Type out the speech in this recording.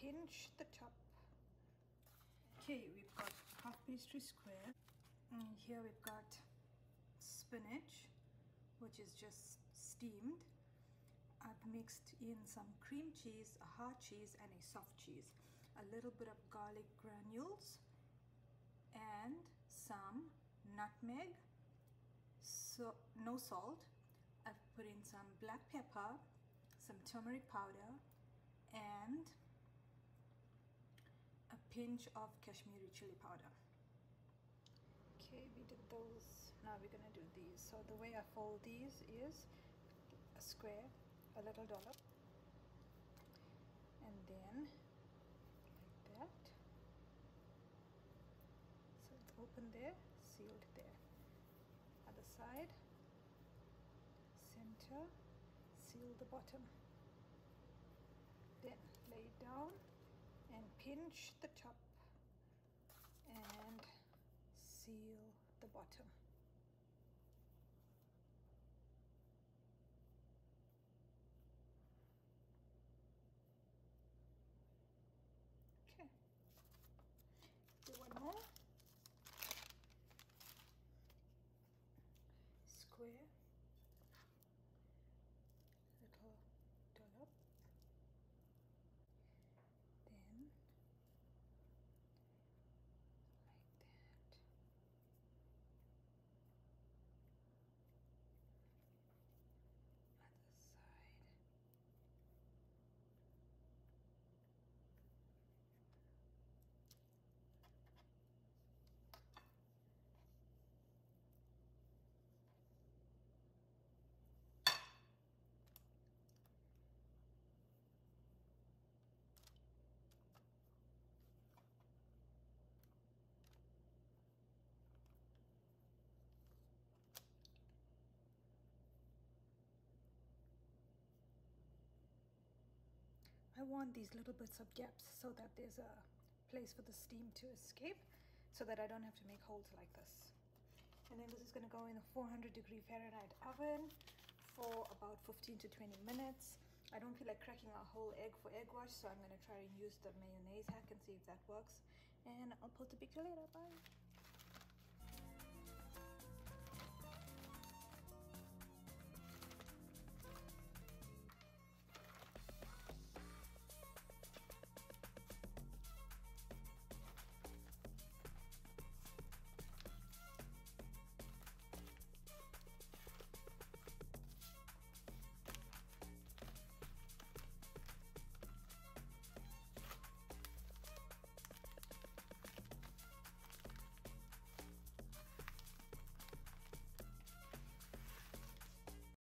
pinch the top. Okay, we've got puff pastry square, and here we've got spinach, which is just steamed. I've mixed in some cream cheese, a hard cheese, and a soft cheese, a little bit of garlic granules, and some nutmeg, so no salt. I've put in some black pepper, some turmeric powder, and a pinch of Kashmiri chili powder. Okay, we did those. Now we're gonna do these. So the way I fold these is a square, a little dollop, and then like that. So it's open there, sealed there. Other side, center, seal the bottom. Then lay it down and pinch the top and seal the bottom. Okay, do one more. Square, little dollop, then like that. Other side. I want these little bits of gaps so that there's a place for the steam to escape, so that I don't have to make holes like this. And then this is going to go in a 400-degree Fahrenheit oven for about 15 to 20 minutes. I don't feel like cracking a whole egg for egg wash, so I'm going to try and use the mayonnaise hack and see if that works. And I'll post a picture later. Bye.